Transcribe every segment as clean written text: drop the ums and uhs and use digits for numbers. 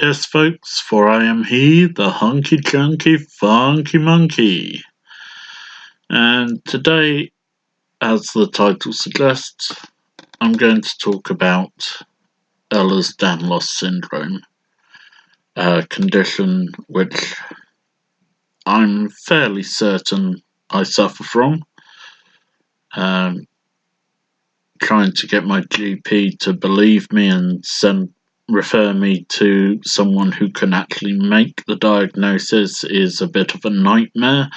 Yes, folks, for I am he, the hunky chunky funky monkey. And today, as the title suggests, I'm going to talk about Ehlers-Danlos syndrome, a condition which I'm fairly certain I suffer from. Trying to get my GP to believe me and refer me to someone who can actually make the diagnosis is a bit of a nightmare.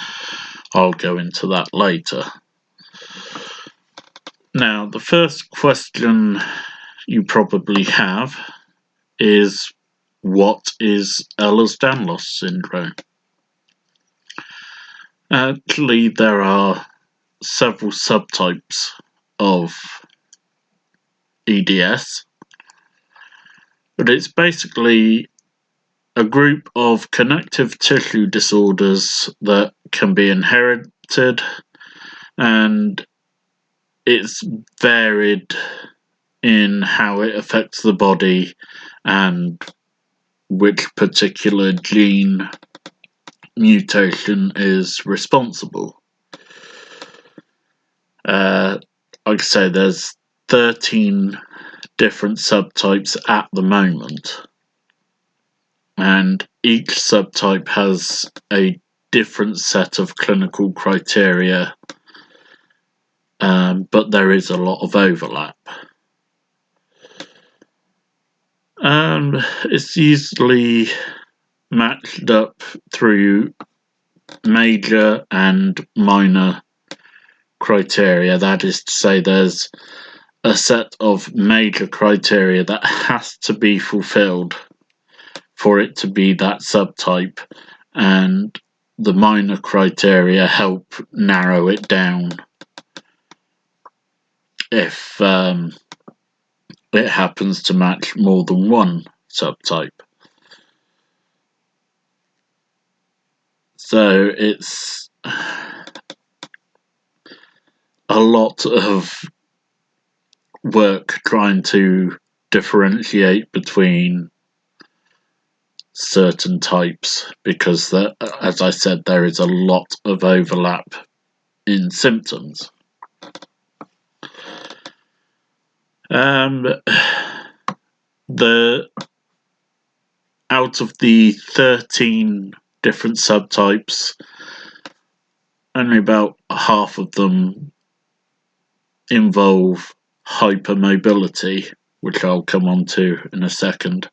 I'll go into that later. Now, the first question you probably have is, what is Ehlers-Danlos syndrome? Actually, there are several subtypes of EDS, but it's basically a group of connective tissue disorders that can be inherited, and it's varied in how it affects the body and which particular gene mutation is responsible. Like I say, there's 13 different subtypes at the moment, and each subtype has a different set of clinical criteria, but there is a lot of overlap. It's usually matched up through major and minor criteria. That is to say, there's a set of major criteria that has to be fulfilled for it to be that subtype, and the minor criteria help narrow it down if it happens to match more than one subtype. So it's a lot of work trying to differentiate between certain types, because as I said, there is a lot of overlap in symptoms. Out of the 13 different subtypes, only about half of them involve hypermobility, which I'll come on to in a second.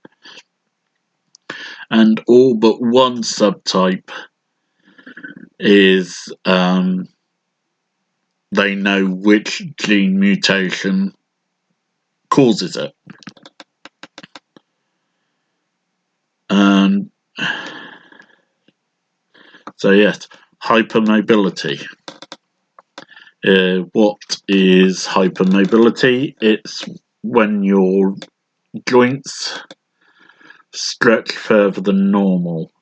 And all but one subtype is they know which gene mutation causes it. So yes, hypermobility. What is hypermobility? It's when your joints stretch further than normal.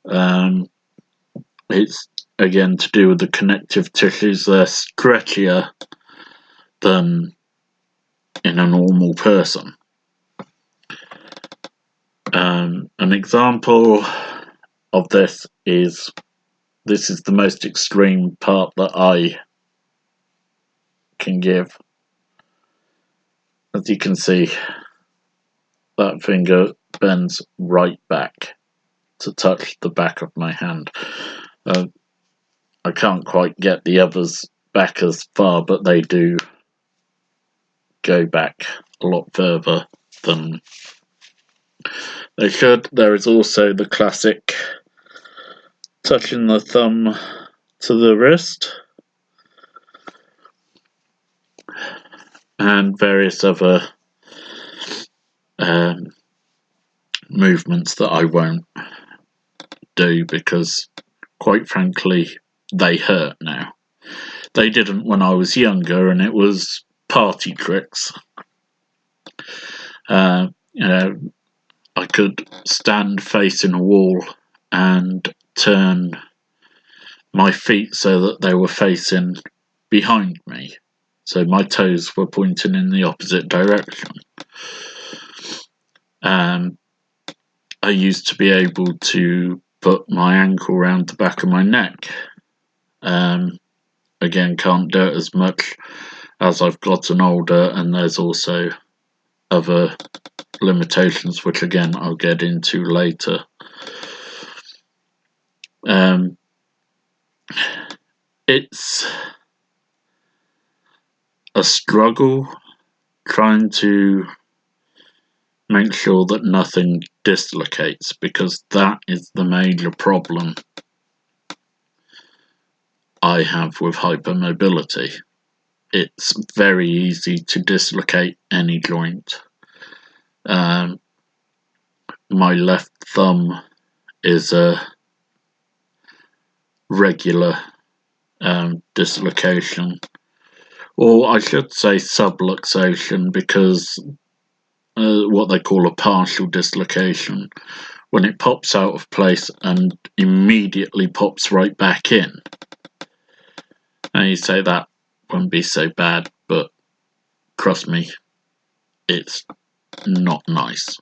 It's again to do with the connective tissues. They're stretchier than in a normal person. An example of this is the most extreme part that I can give. As you can see, that finger bends right back to touch the back of my hand. I can't quite get the others back as far, but they do go back a lot further than they should. There is also the classic touching the thumb to the wrist, and various other movements that I won't do because, quite frankly, they hurt now. They didn't when I was younger, and it was party tricks. I could stand facing a wall and turn my feet so that they were facing behind me, so my toes were pointing in the opposite direction. I used to be able to put my ankle around the back of my neck. Again, can't do it as much as I've gotten older, and there's also other limitations, which again I'll get into later. It's a struggle trying to make sure that nothing dislocates, because that is the major problem I have with hypermobility. It's very easy to dislocate any joint. My left thumb is a regular dislocation, or I should say subluxation, because what they call a partial dislocation, when it pops out of place and immediately pops right back in. And you say that wouldn't be so bad, but trust me, it's not nice.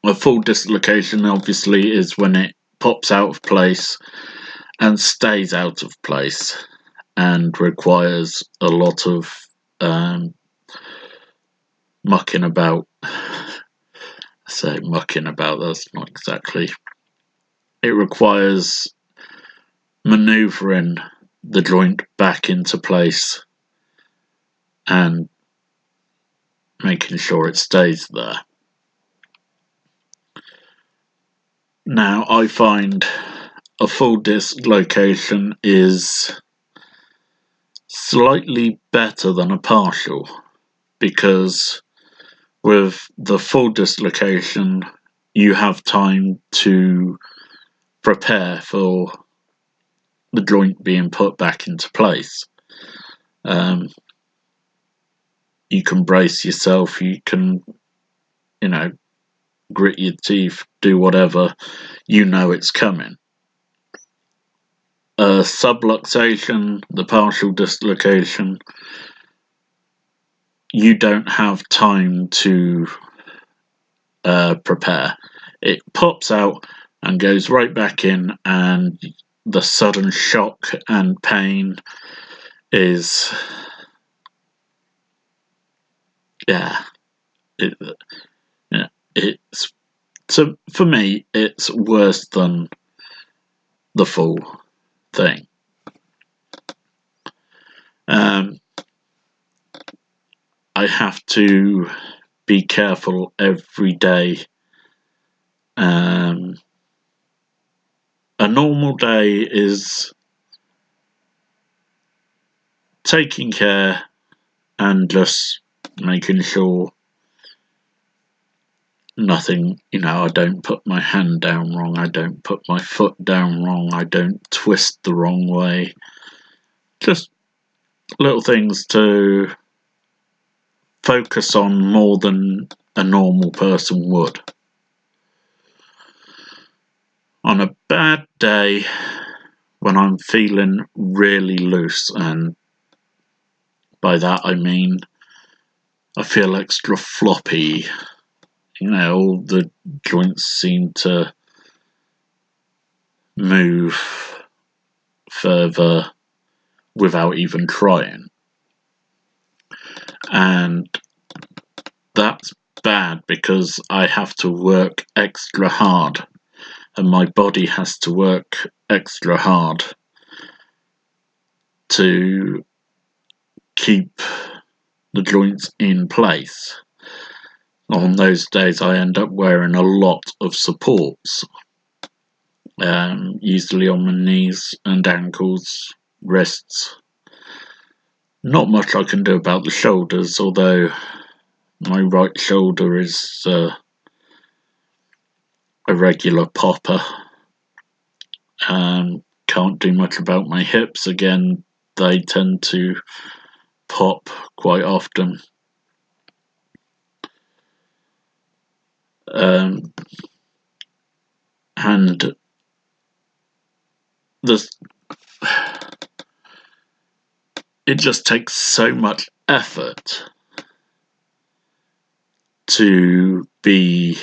A full dislocation obviously is when it pops out of place and stays out of place and requires a lot of mucking about. I say mucking about, that's not exactly. It requires manoeuvring the joint back into place and making sure it stays there. Now, I find a full dislocation is slightly better than a partial, because with the full dislocation, you have time to prepare for the joint being put back into place. You can brace yourself, you can, grit your teeth, do whatever, you know it's coming. Subluxation, the partial dislocation, you don't have time to prepare. It pops out and goes right back in, and the sudden shock and pain is, it's, so for me, it's worse than the full thing. I have to be careful every day. A normal day is taking care and just making sure nothing, I don't put my hand down wrong, I don't put my foot down wrong, I don't twist the wrong way. Just little things to focus on more than a normal person would. On a bad day, when I'm feeling really loose, and by that I mean I feel extra floppy, all the joints seem to move further without even trying. And that's bad, because I have to work extra hard, and my body has to work extra hard to keep the joints in place. On those days, I end up wearing a lot of supports, usually on my knees and ankles, wrists. Not much I can do about the shoulders, although my right shoulder is a regular popper. Can't do much about my hips. Again, they tend to pop quite often. And it just takes so much effort to be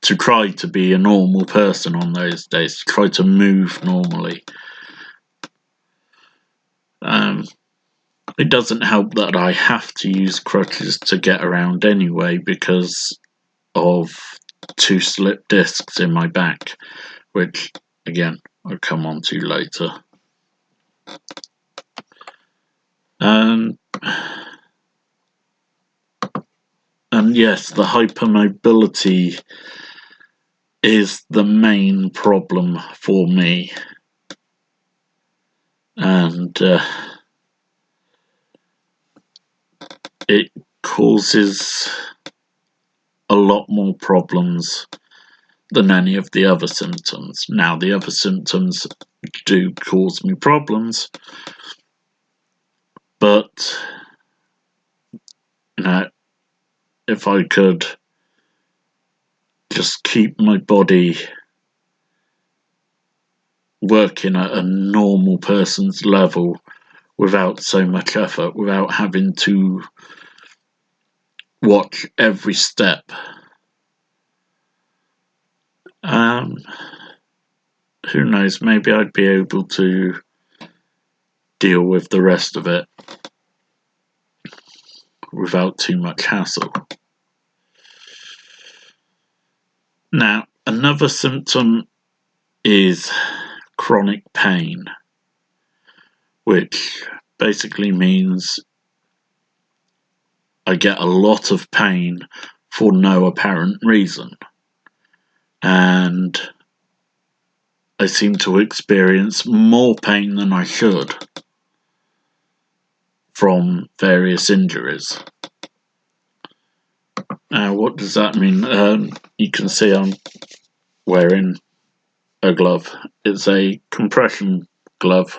to try to be a normal person on those days, to try to move normally. It doesn't help that I have to use crutches to get around anyway because of 2 slipped discs in my back, which, again, I'll come on to later. And yes, the hypermobility is the main problem for me. And it causes a lot more problems than any of the other symptoms. Now, the other symptoms do cause me problems, but if I could just keep my body working at a normal person's level without so much effort, without having to watch every step, who knows, maybe I'd be able to deal with the rest of it without too much hassle. Now, another symptom is chronic pain, which basically means I get a lot of pain for no apparent reason. And I seem to experience more pain than I should from various injuries. Now, what does that mean? You can see I'm wearing a glove. It's a compression glove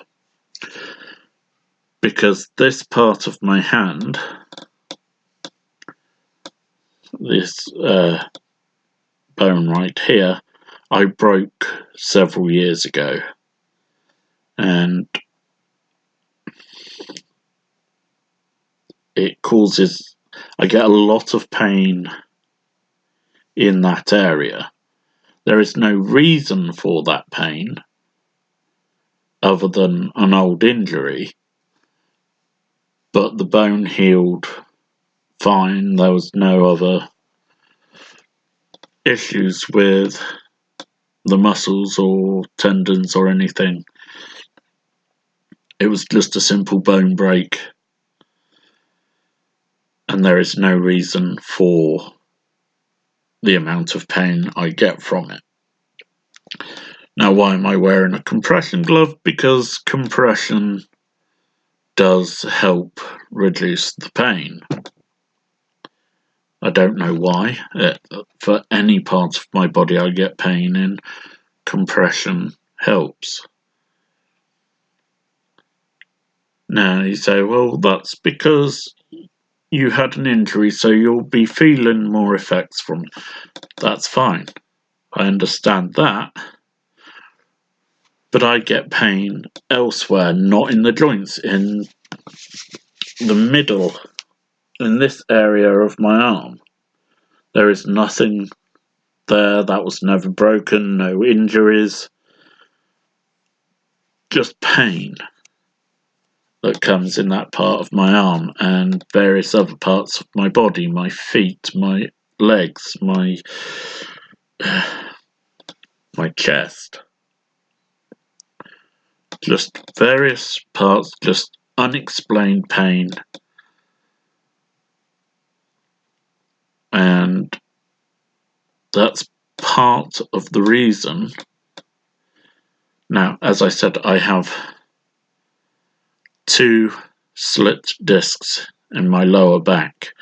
because this part of my hand, this bone right here, I broke several years ago, and it causes, I get a lot of pain in that area. There is no reason for that pain other than an old injury, but the bone healed fine. There was no other issues with the muscles or tendons or anything. It was just a simple bone break, and there is no reason for the amount of pain I get from it. Now, why am I wearing a compression glove? Because compression does help reduce the pain. I don't know why. For any part of my body I get pain in, compression helps. Now, you say, well, that's because you had an injury, so you'll be feeling more effects from it. That's fine. I understand that. But I get pain elsewhere, not in the joints, in the middle, in this area of my arm. There is nothing there. That was never broken, no injuries, just pain that comes in that part of my arm and various other parts of my body, my feet, my legs, my chest. Just various parts, just unexplained pain. And that's part of the reason. Now, as I said, I have 2 slit discs in my lower back,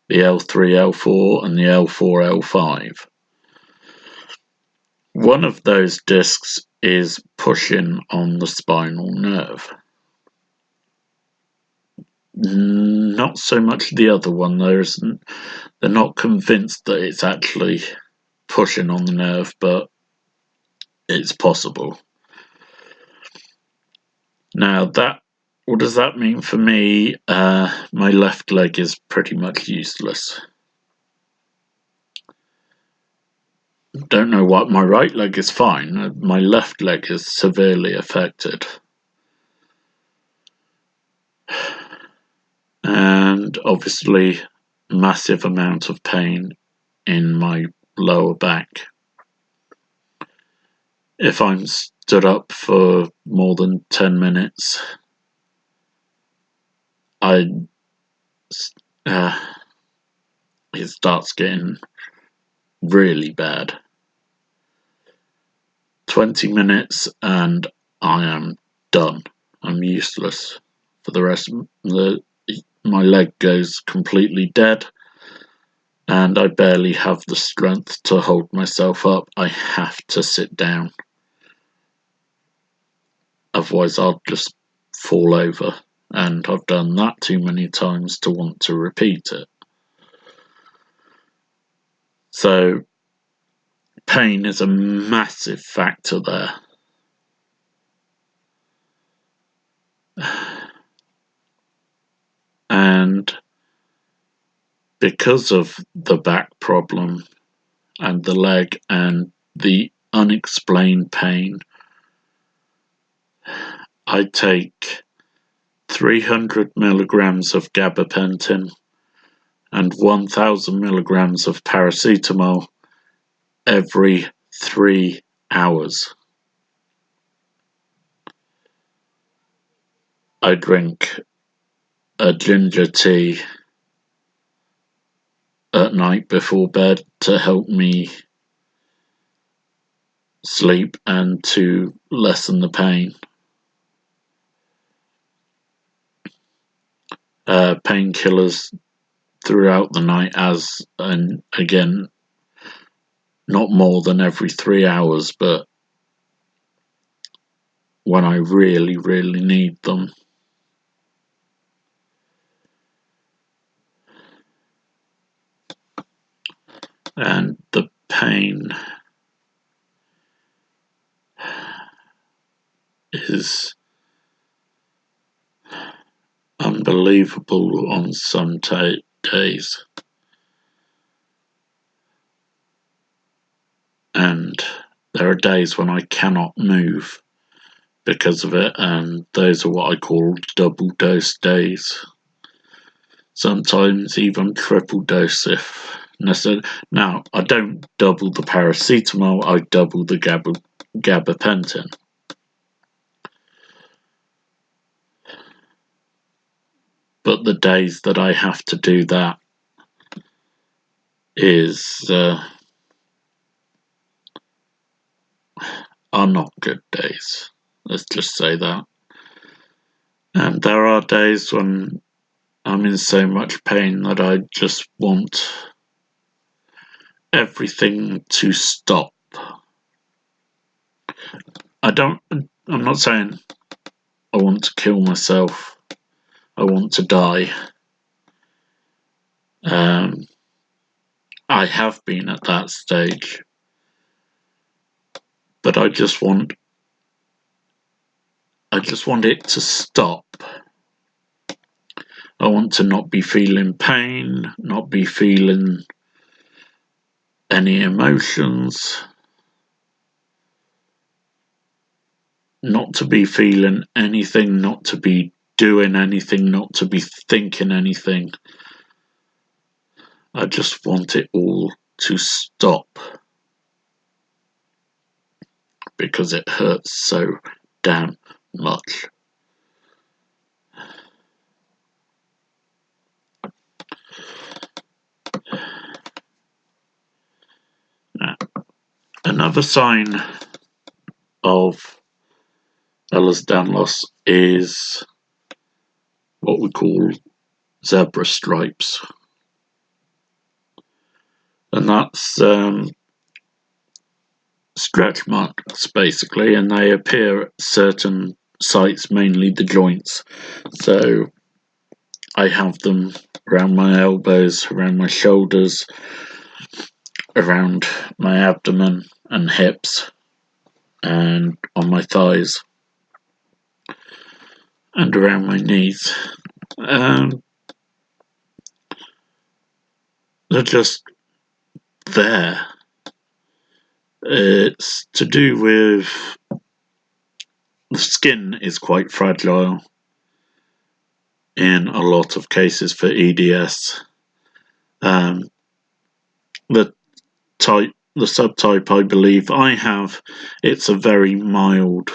the L3, L4 and the L4, L5. One of those discs is pushing on the spinal nerve. Not so much the other one. They're not convinced that it's actually pushing on the nerve, but it's possible. Now, what does that mean for me? My left leg is pretty much useless. don't know what. My right leg is fine. My left leg is severely affected. And obviously massive amount of pain in my lower back. If I'm stood up for more than 10 minutes, it starts getting really bad. 20 minutes and I am done. I'm useless for the rest. My leg goes completely dead and I barely have the strength to hold myself up. I have to sit down. Otherwise I'll just fall over, and I've done that too many times to want to repeat it. So pain is a massive factor there. And because of the back problem and the leg and the unexplained pain, I take 300 milligrams of gabapentin and 1000 milligrams of paracetamol every 3 hours. I drink a ginger tea at night before bed to help me sleep and to lessen the pain. Painkillers throughout the night, and again, not more than every 3 hours, but when I really, really need them. And the pain is unbelievable on some days. And there are days when I cannot move because of it, and those are what I call double dose days. Sometimes even triple dose if necessary. Now, I don't double the paracetamol, I double the gabapentin. But the days that I have to do that are not good days. Let's just say that. And there are days when I'm in so much pain that I just want everything to stop. I'm not saying I want to kill myself. I want to die. I have been at that stage. But I just want it to stop. I want to not be feeling pain, not be feeling any emotions, not to be feeling anything, not to be doing anything, not to be thinking anything. I just want it all to stop because it hurts so damn much. Another sign of Ehlers Danlos is what we call zebra stripes. And that's stretch marks basically, and they appear at certain sites, mainly the joints. So I have them around my elbows, around my shoulders, around my abdomen and hips, and on my thighs, and around my knees. They're just there. It's to do with the skin is quite fragile in a lot of cases for EDS. The subtype I believe I have, it's a very mild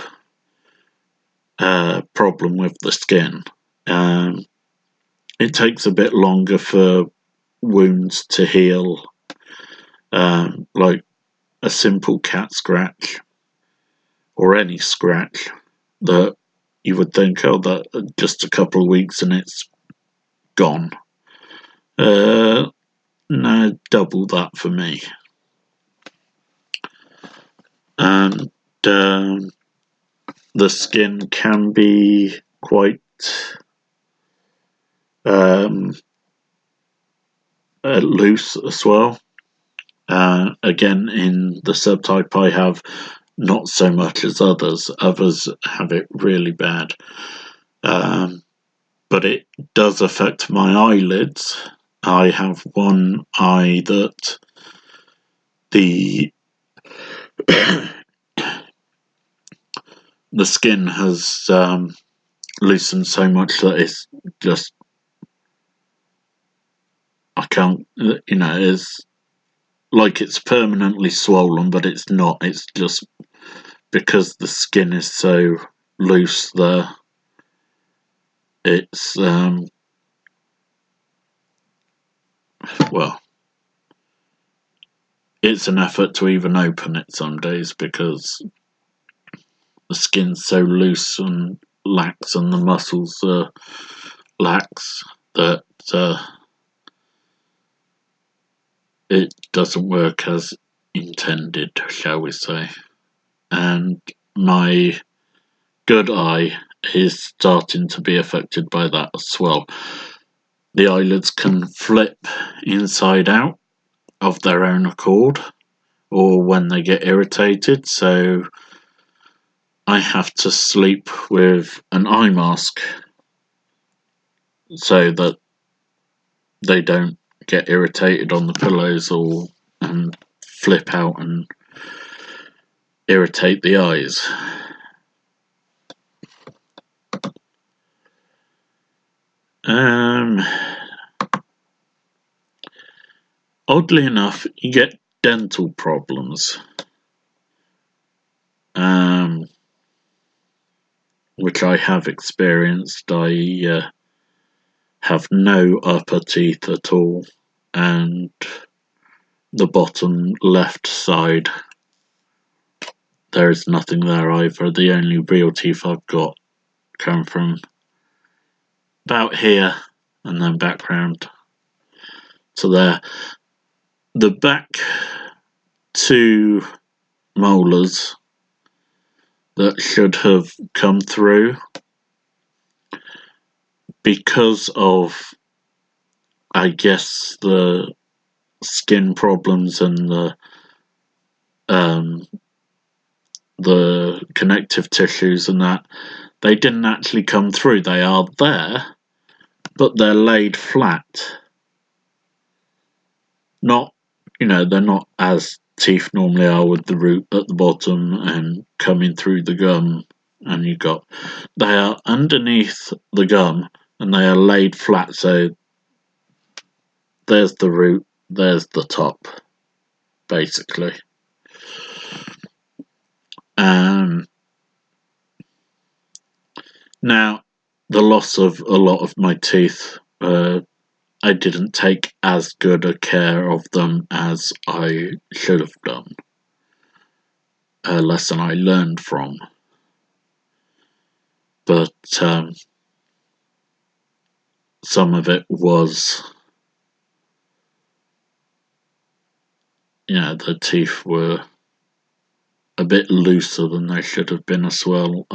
problem with the skin. It takes a bit longer for wounds to heal, like a simple cat scratch or any scratch that you would think, oh, that just a couple of weeks and it's gone. No, double that for me. And the skin can be quite loose as well. Again, in the subtype I have, not so much as others. Others have it really bad. But it does affect my eyelids. I have one eye that the the skin has loosened so much that it's just, I can't, it's like it's permanently swollen, but it's not. It's just because the skin is so loose there. It's well, it's an effort to even open it some days because the skin's so loose and lax, and the muscles are lax, that it doesn't work as intended, shall we say. And my good eye is starting to be affected by that as well. The eyelids can flip inside out of their own accord, or when they get irritated, so I have to sleep with an eye mask so that they don't get irritated on the pillows and flip out and irritate the eyes. Oddly enough, you get dental problems, which I have experienced. I have no upper teeth at all, and the bottom left side, there is nothing there either. The only real teeth I've got come from about here and then back round to there. The back two molars that should have come through, because of, I guess, the skin problems and the connective tissues and that, they didn't actually come through. They are there, but they're laid flat. Not, they're not as teeth normally are, with the root at the bottom and coming through the gum, and they are underneath the gum and they are laid flat, so there's the root, there's the top, basically. Now, the loss of a lot of my teeth, I didn't take as good a care of them as I should have done. A lesson I learned from. But some of it was, the teeth were a bit looser than they should have been as well.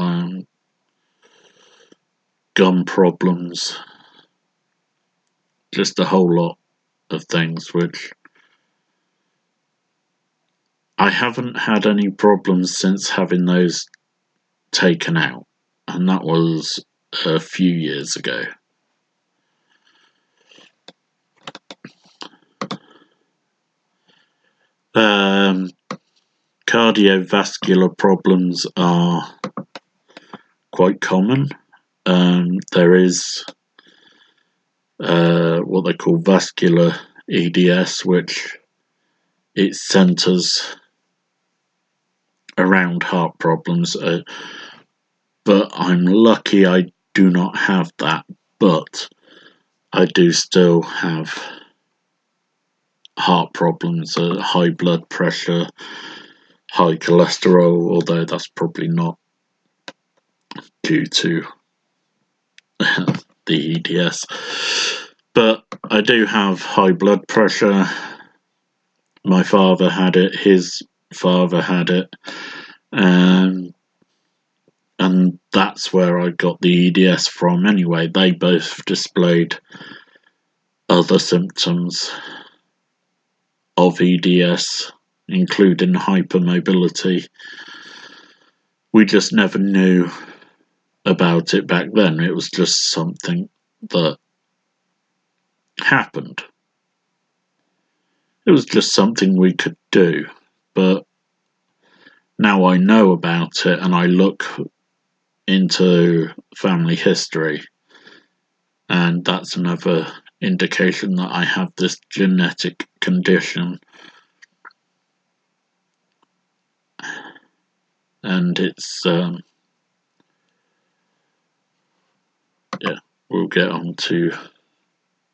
Gum problems, just a whole lot of things, which I haven't had any problems since having those taken out, and that was a few years ago. cardiovascular problems are quite common. There is what they call vascular EDS, which it centers around heart problems, but I'm lucky I do not have that, but I do still have heart problems, high blood pressure, high cholesterol, although that's probably not due to the EDS. But I do have high blood pressure. My father had it, his father had it, and that's where I got the EDS from anyway. They both displayed other symptoms of EDS, including hypermobility. We just never knew about it back then. It was just something that happened. It was just something we could do. But now I know about it and I look into family history, and that's another indication that I have this genetic condition. And it's we'll get on to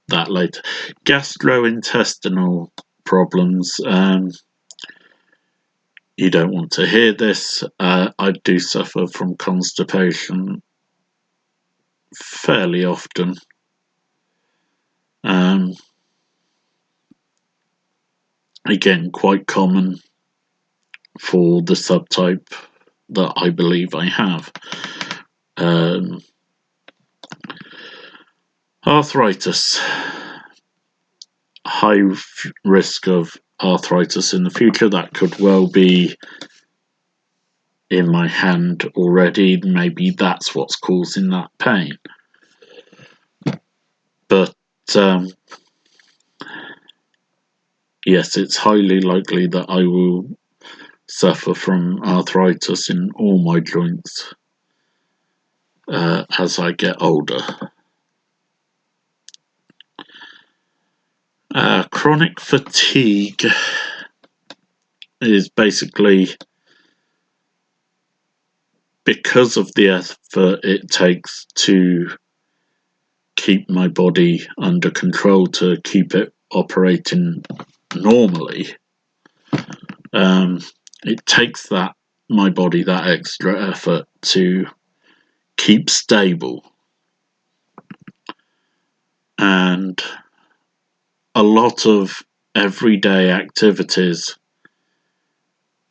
that later. Gastrointestinal problems. You don't want to hear this. I do suffer from constipation fairly often. Again, quite common for the subtype that I believe I have. Arthritis. High risk of arthritis in the future. That could well be in my hand already. Maybe that's what's causing that pain. But yes, it's highly likely that I will suffer from arthritis in all my joints as I get older. Chronic fatigue is basically because of the effort it takes to keep my body under control, to keep it operating normally. It takes my body that extra effort to keep stable, and a lot of everyday activities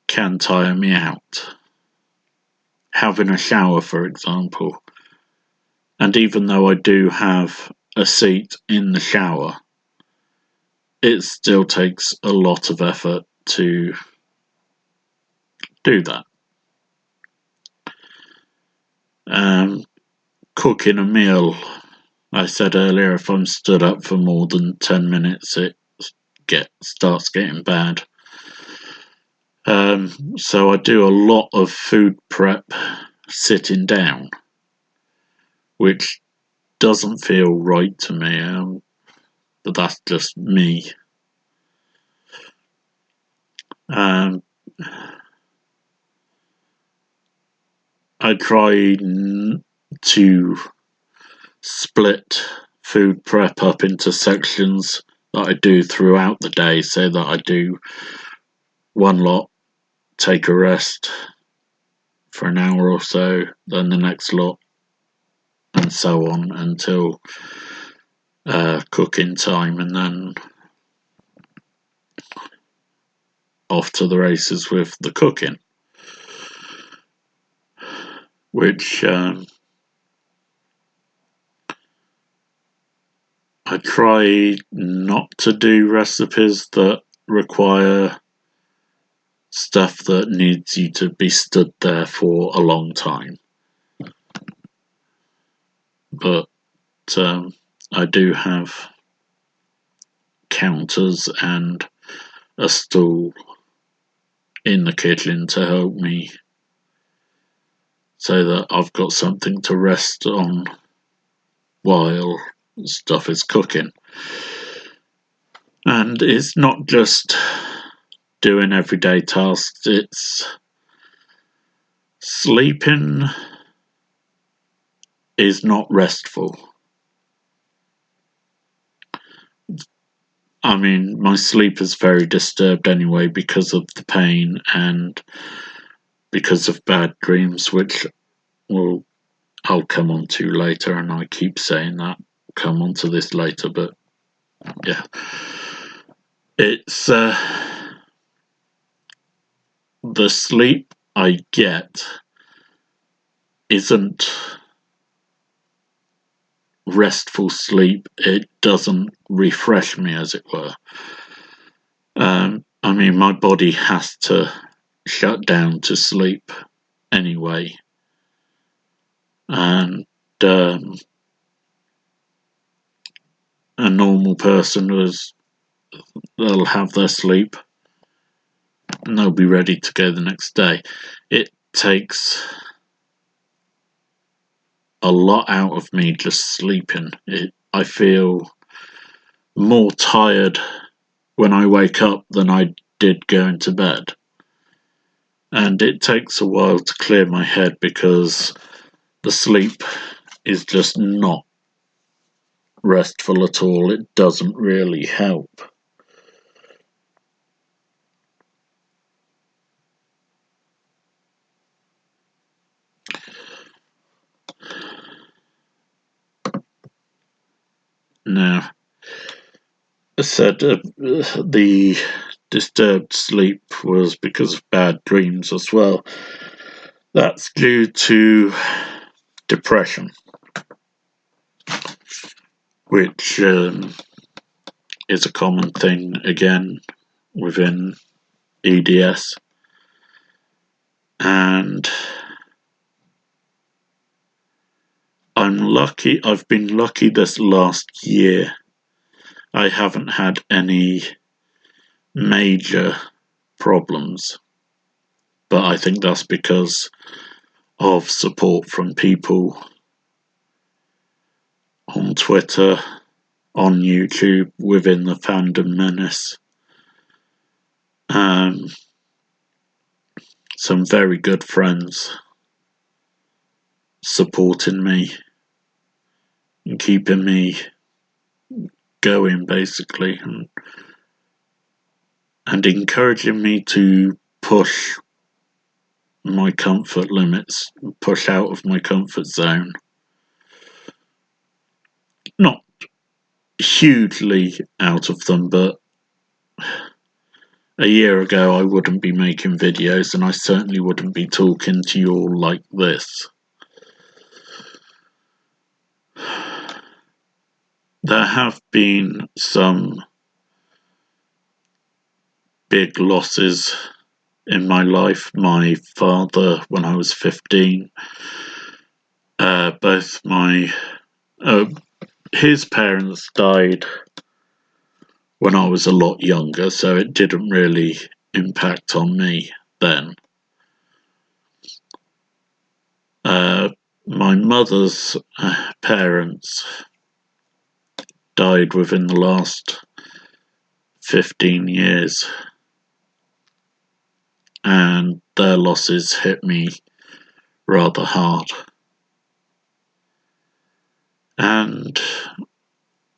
can tire me out. Having a shower, for example, and even though I do have a seat in the shower, it still takes a lot of effort to do that. Cooking a meal, I said earlier, if I'm stood up for more than 10 minutes, it starts getting bad. So I do a lot of food prep sitting down, which doesn't feel right to me, but that's just me. I try to split food prep up into sections that I do throughout the day, so that I do one lot, take a rest for an hour or so, then the next lot, and so on until cooking time, and then off to the races with the cooking, which I try not to do recipes that require stuff that needs you to be stood there for a long time. But I do have counters and a stool in the kitchen to help me so that I've got something to rest on while stuff is cooking. And it's not just doing everyday tasks, it's sleeping is not restful. I mean, my sleep is very disturbed anyway because of the pain and because of bad dreams, which I'll come on to later, and I keep saying that, come on to this later, but yeah. It's the sleep I get isn't restful sleep. It doesn't refresh me, as it were. I mean, my body has to shut down to sleep anyway, and a normal person they'll have their sleep and they'll be ready to go the next day. It takes a lot out of me just sleeping. I feel more tired when I wake up than I did going to bed. And it takes a while to clear my head because the sleep is just not restful at all. It doesn't really help. Now, I said the disturbed sleep was because of bad dreams as well. That's due to depression, which is a common thing again within EDS. And I've been lucky this last year. I haven't had any major problems, but I think that's because of support from people on Twitter, on YouTube, within the fandom menace. Some very good friends supporting me and keeping me going, basically, and encouraging me to push my comfort limits, push out of my comfort zone. Not hugely out of them, but a year ago I wouldn't be making videos, and I certainly wouldn't be talking to you all like this. There have been some big losses in my life. My father, when I was 15, both his parents died when I was a lot younger, so it didn't really impact on me then. My mother's parents died within the last 15 years, and their losses hit me rather hard. And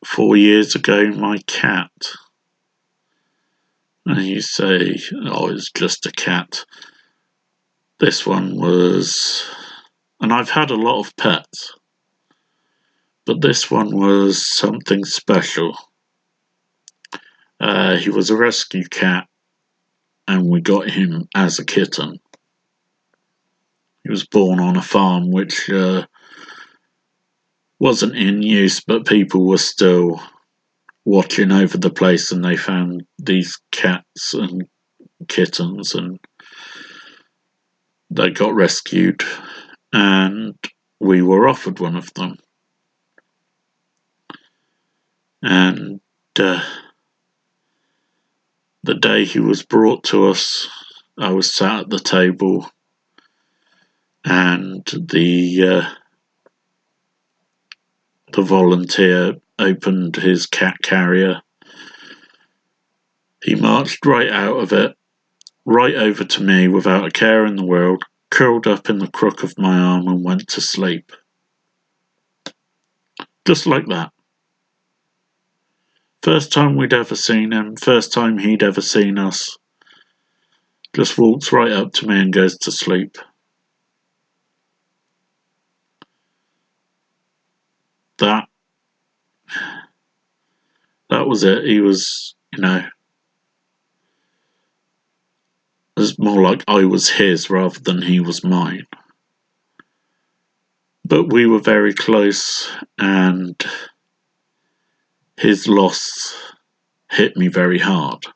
4 years ago, my cat, and you say, oh, it's just a cat. This one was, and I've had a lot of pets, but this one was something special. He was a rescue cat, and we got him as a kitten. He was born on a farm which wasn't in use, but people were still watching over the place, and they found these cats and kittens, and they got rescued, and we were offered one of them. And the day he was brought to us, I was sat at the table, and the volunteer opened his cat carrier. He marched right out of it, right over to me without a care in the world, curled up in the crook of my arm and went to sleep. Just like that. First time we'd ever seen him, first time he'd ever seen us. Just walks right up to me and goes to sleep. That was it. He was, it was more like I was his rather than he was mine. But we were very close, and his loss hit me very hard.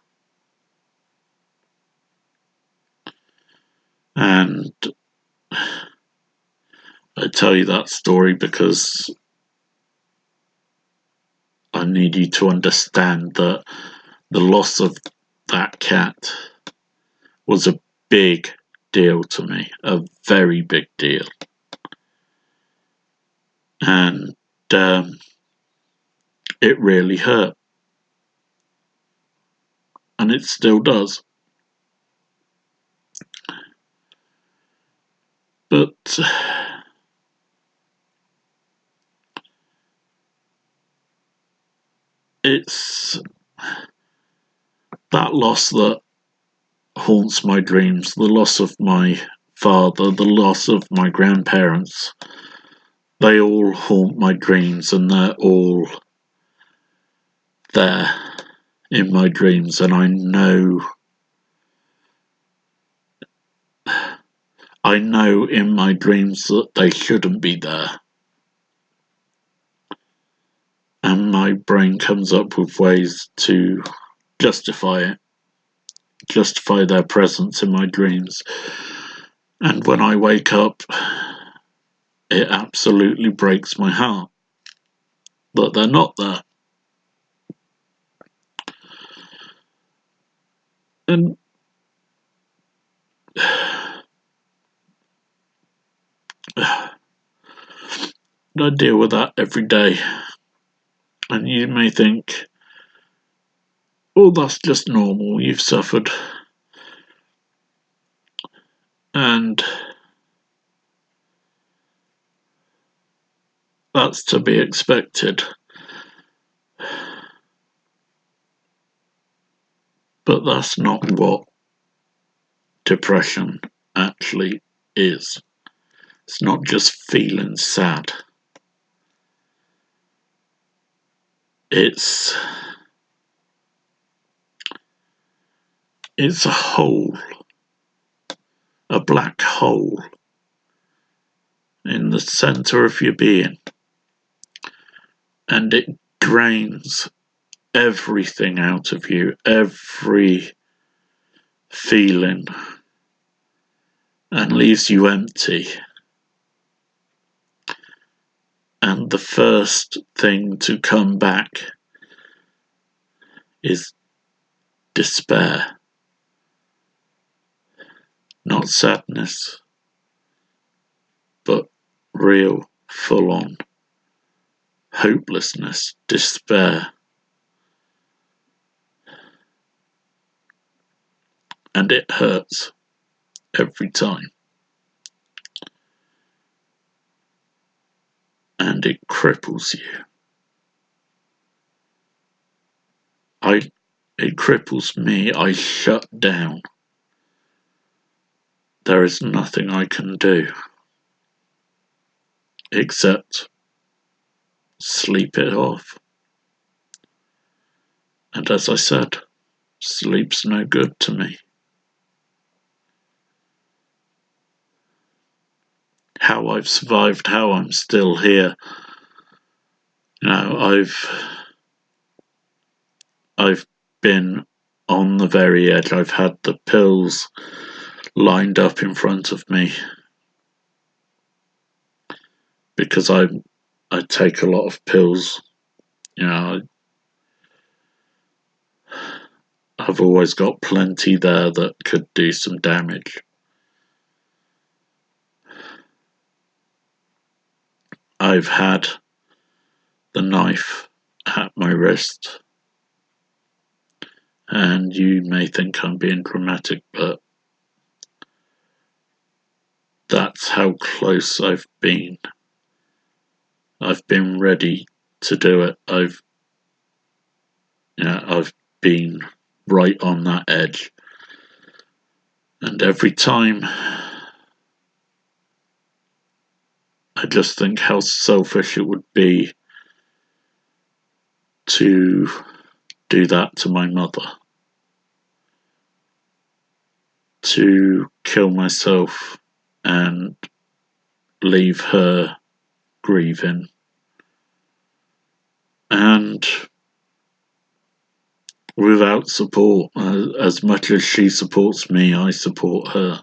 And I tell you that story because I need you to understand that the loss of that cat was a big deal to me, a very big deal. And it really hurt. And it still does. But it's that loss that haunts my dreams, the loss of my father, the loss of my grandparents. They all haunt my dreams, and they're all there in my dreams, and I know in my dreams that they shouldn't be there. And my brain comes up with ways to justify it, justify their presence in my dreams. And when I wake up, it absolutely breaks my heart that they're not there. And I deal with that every day. And you may think, well, that's just normal, you've suffered. And that's to be expected. But that's not what depression actually is. It's not just feeling sad. It's a hole, a black hole in the center of your being, and it drains everything out of you, every feeling, and leaves you empty. And the first thing to come back is despair, not sadness, but real, full-on hopelessness, despair. And it hurts every time. And it cripples you. It cripples me. I shut down. There is nothing I can do except sleep it off. And as I said, sleep's no good to me. How I've survived, how I'm still here. I've been on the very edge. I've had the pills lined up in front of me because I take a lot of pills. I've always got plenty there that could do some damage. I've had the knife at my wrist, and you may think I'm being dramatic, but that's how close I've been. I've been ready to do it. I've been right on that edge. And every time, I just think how selfish it would be to do that to my mother. To kill myself and leave her grieving. And without support, as much as she supports me, I support her.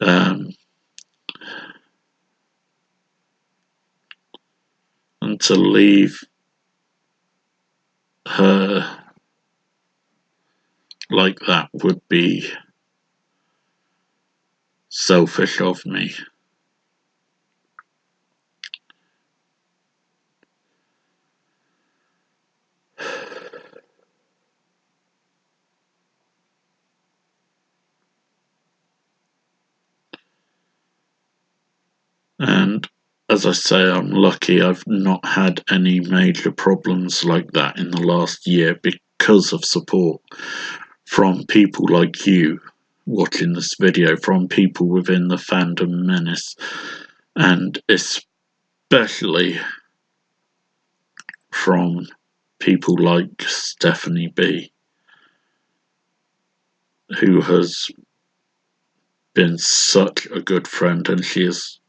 And to leave her like that would be selfish of me. And as I say, I'm lucky I've not had any major problems like that in the last year because of support from people like you watching this video, from people within the fandom menace, and especially from people like Stephanie B, who has been such a good friend, and she is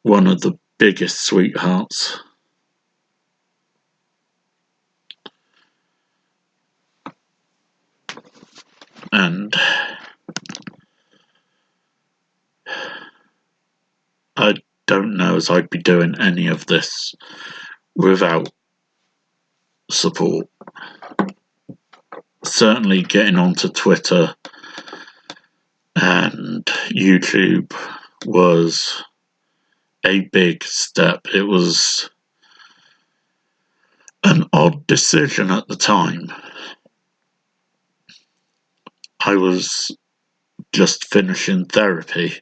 one of the biggest sweethearts. And I don't know as I'd be doing any of this without support. Certainly getting onto Twitter and YouTube was a big step. It was an odd decision at the time. I was just finishing therapy.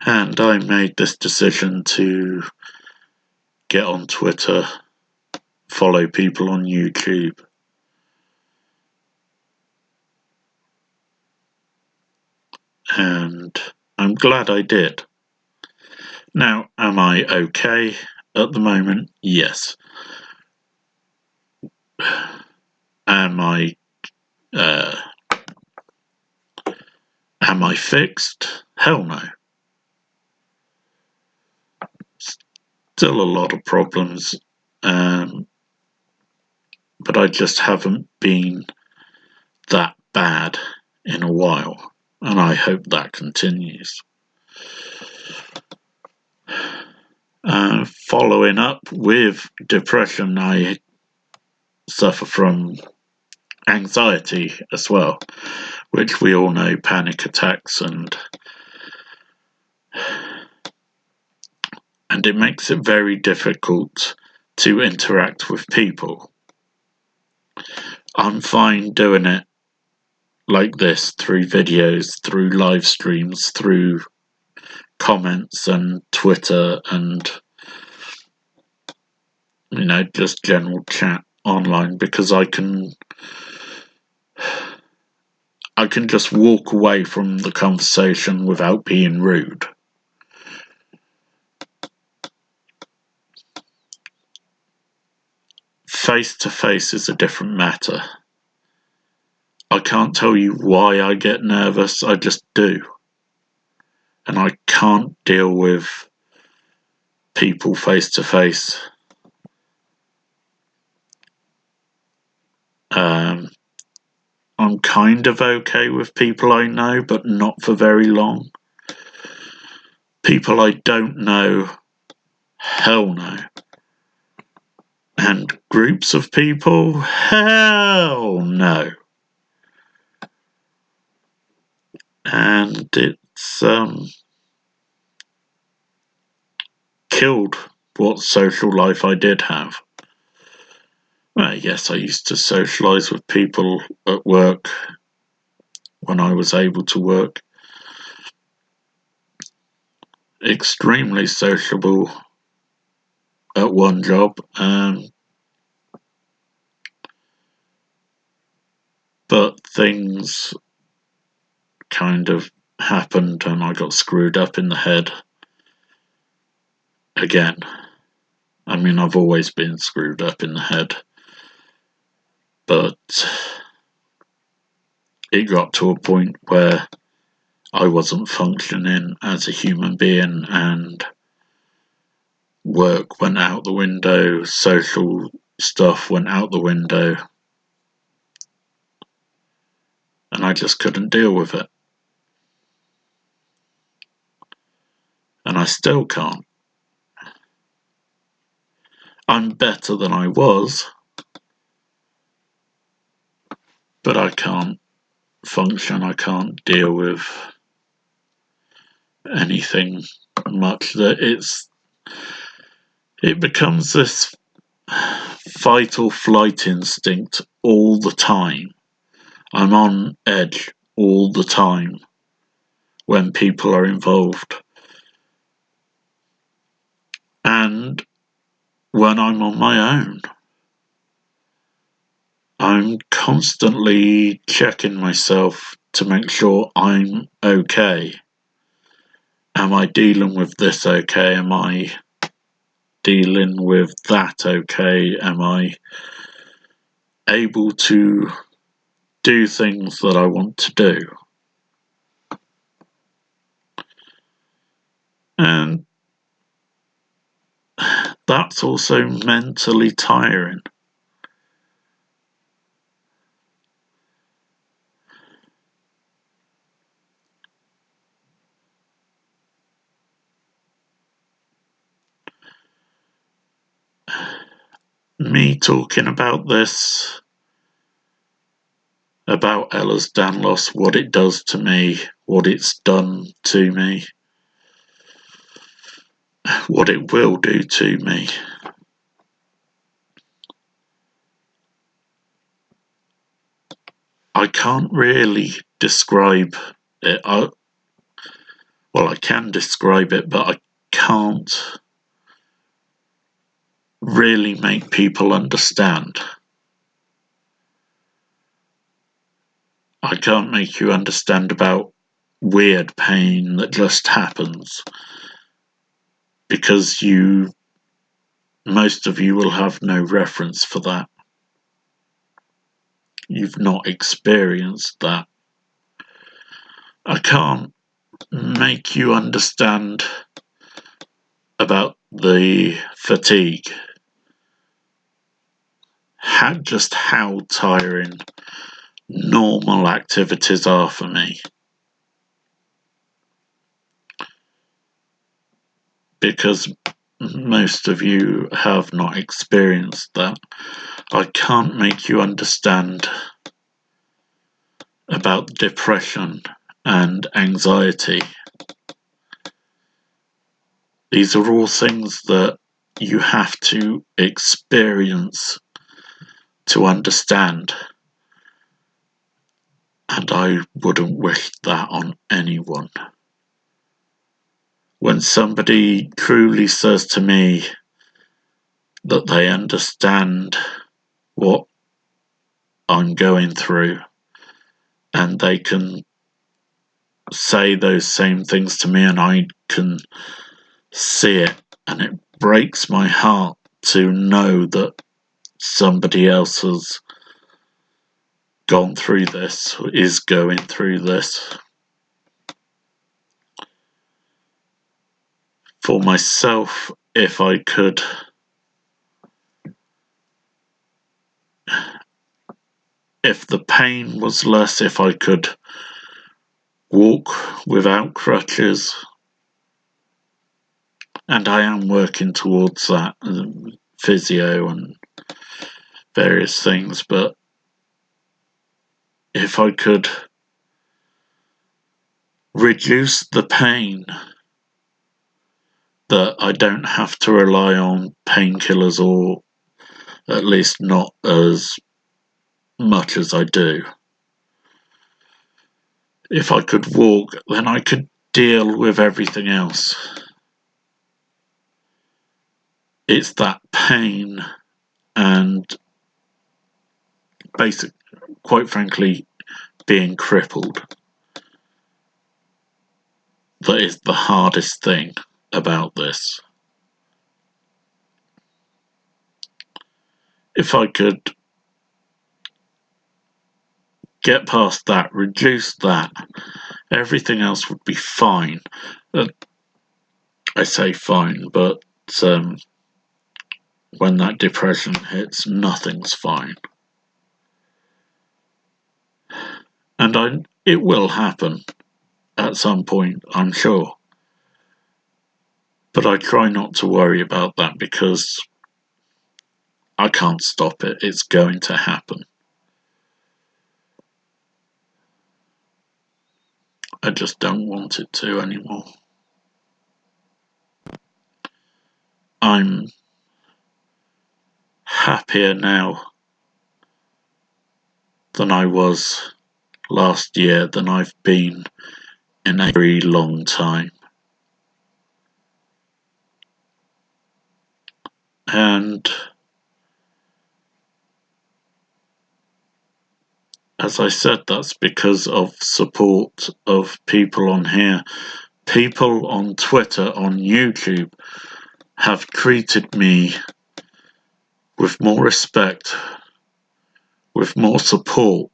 And I made this decision to get on Twitter, follow people on YouTube. And I'm glad I did. Now, am I okay at the moment? Yes. Am I fixed? Hell no. Still a lot of problems, but I just haven't been that bad in a while, and I hope that continues. Following up with depression, I suffer from anxiety as well, which we all know, panic attacks, and it makes it very difficult to interact with people. I'm fine doing it like this, through videos, through live streams, through comments and Twitter, and just general chat online, because I can just walk away from the conversation without being rude. Face to face is a different matter. I can't tell you why I get nervous, I just do. And I can't deal with people face to face. I'm kind of okay with people I know, but not for very long. People I don't know Hell no. And groups of people? Hell no. And it's killed what social life I did have. Well, yes, I used to socialise with people at work when I was able to work. Extremely sociable at one job, but things kind of happened and I got screwed up in the head again. I mean, I've always been screwed up in the head, but it got to a point where I wasn't functioning as a human being, and work went out the window, social stuff went out the window, and I just couldn't deal with it. And I still can't. I'm better than I was, but I can't function, I can't deal with anything much. That it becomes this fight or flight instinct all the time. I'm on edge all the time when people are involved. And when I'm on my own, I'm constantly checking myself to make sure I'm okay. Am I dealing with this okay? Am I dealing with that okay? Am I able to do things that I want to do? And that's also mentally tiring. Me talking about this, about Ehlers Danlos, what it does to me, what it's done to me, what it will do to me. I can't really describe it. I can describe it, but I can't really make people understand. I can't make you understand about weird pain that just happens, because most of you will have no reference for that. You've not experienced that. I can't make you understand about the fatigue, just how tiring normal activities are for me, because most of you have not experienced that. I can't make you understand about depression and anxiety. These are all things that you have to experience to understand, and I wouldn't wish that on anyone. When somebody truly says to me that they understand what I'm going through, and they can say those same things to me, and I can see it, and it breaks my heart to know that somebody else has gone through this, is going through this. For myself, if I could if the pain was less, if I could walk without crutches, And I am working towards that, physio and various things, but if I could reduce the pain, that I don't have to rely on painkillers, or at least not as much as I do. If I could walk, then I could deal with everything else. It's that pain and quite frankly, being crippled that is the hardest thing about this. If I could get past that, reduce that, everything else would be fine. I say fine, but when that depression hits, nothing's fine. And it will happen at some point, I'm sure. But I try not to worry about that because I can't stop it. It's going to happen. I just don't want it to anymore. I'm happier now than I was last year, than I've been in a very long time. And as I said, that's because of support of people on here. People on Twitter, on YouTube, have treated me with more respect, with more support,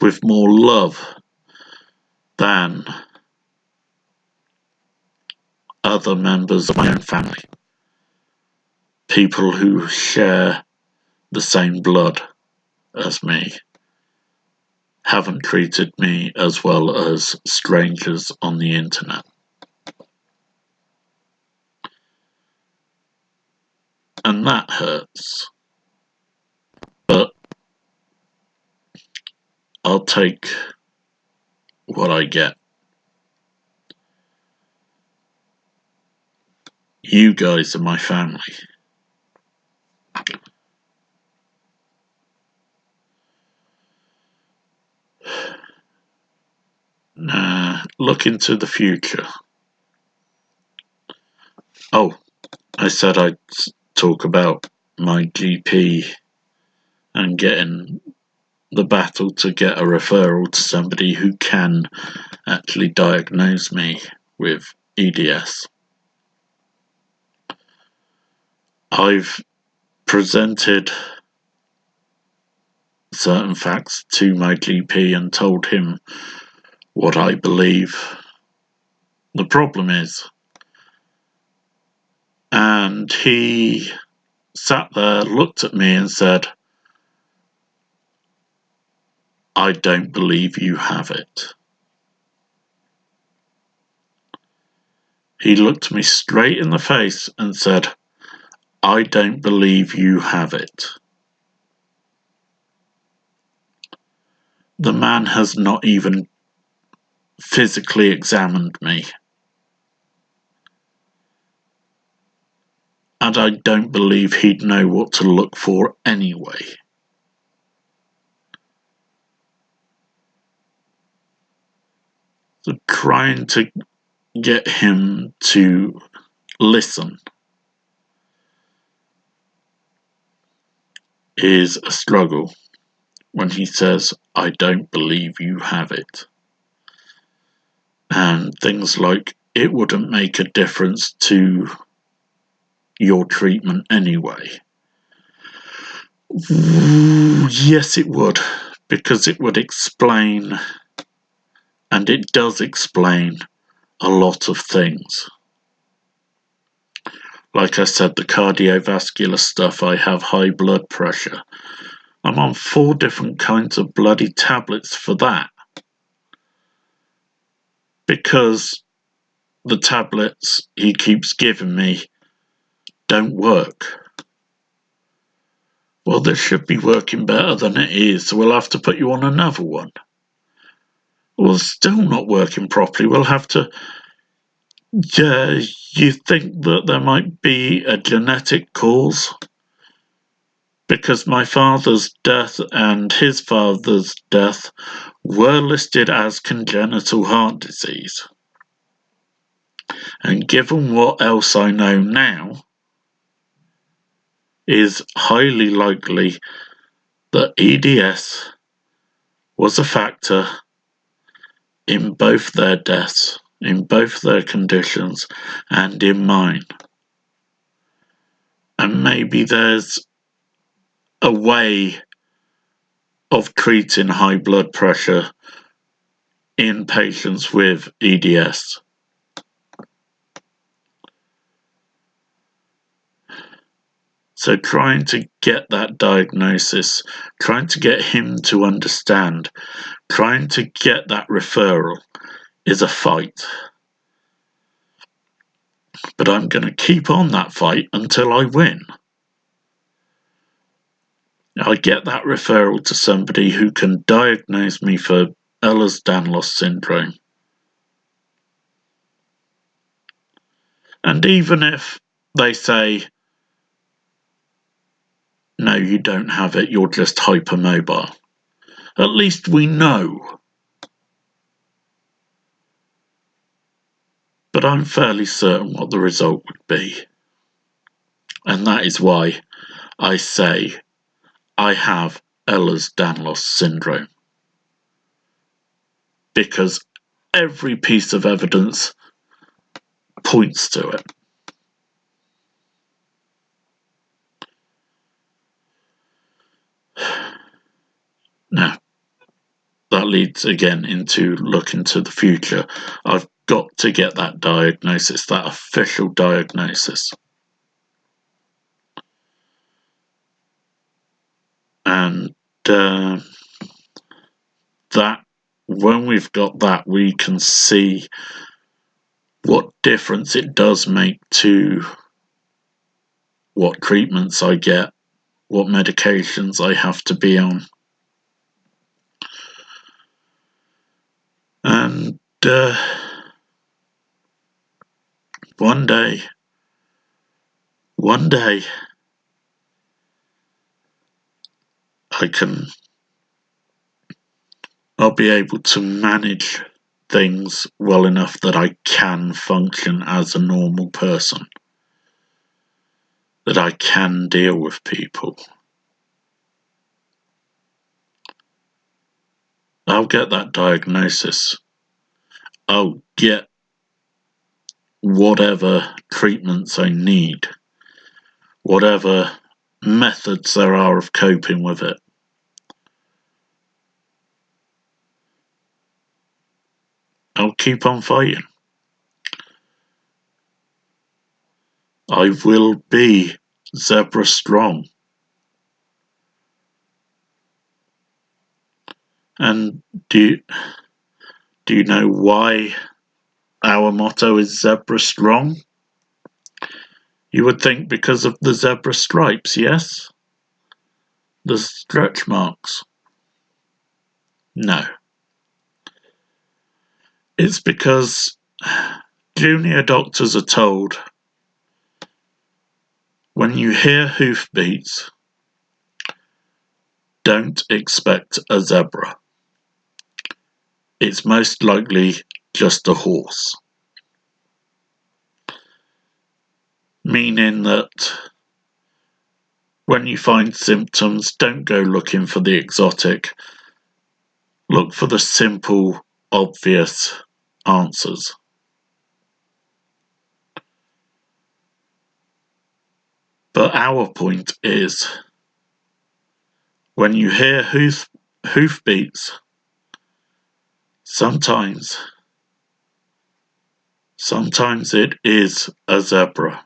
with more love than other members of my own family. People who share the same blood as me haven't treated me as well as strangers on the internet. And that hurts. But I'll take what I get. You guys are my family. Look into the future. Oh, I said I'd talk about my GP and getting the battle to get a referral to somebody who can actually diagnose me with EDS. I've presented certain facts to my GP and told him what I believe the problem is. And he sat there, looked at me and said, I don't believe you have it. He looked me straight in the face and said, I don't believe you have it. The man has not even physically examined me. And I don't believe he'd know what to look for anyway. So trying to get him to listen is a struggle when he says, I don't believe you have it. And things like, it wouldn't make a difference to your treatment anyway. Yes, it would, because it would explain, and it does explain, a lot of things. Like I said, the cardiovascular stuff, I have high blood pressure. I'm on 4 different kinds of bloody tablets for that. Because the tablets he keeps giving me don't work. Well, this should be working better than it is, so we'll have to put you on another one. Well, still not working properly. We'll have to... you think that there might be a genetic cause? Because my father's death and his father's death were listed as congenital heart disease. And given what else I know now, is highly likely that EDS was a factor in both their deaths, in both their conditions, and in mine. And maybe there's a way of treating high blood pressure in patients with EDS. So trying to get that diagnosis, trying to get him to understand, trying to get that referral is a fight. But I'm going to keep on that fight until I win. I get that referral to somebody who can diagnose me for Ehlers-Danlos syndrome. And even if they say, no, you don't have it, you're just hypermobile, at least we know. But I'm fairly certain what the result would be. And that is why I say I have Ehlers-Danlos syndrome. Because every piece of evidence points to it. Now, that leads again into looking to the future. I've got to get that diagnosis, that official diagnosis. And that, when we've got that, we can see what difference it does make to what treatments I get, what medications I have to be on. And one day, I'll be able to manage things well enough that I can function as a normal person, that I can deal with people. I'll get that diagnosis. I'll get whatever treatments I need, whatever methods there are of coping with it. I'll keep on fighting. I will be zebra strong. And do you know why our motto is zebra strong? You would think because of the zebra stripes, yes? The stretch marks. No. It's because junior doctors are told, when you hear hoofbeats, don't expect a zebra. It's most likely just a horse. Meaning that when you find symptoms, don't go looking for the exotic. Look for the simple, obvious answers. But our point is, when you hear hoofbeats, sometimes it is a zebra.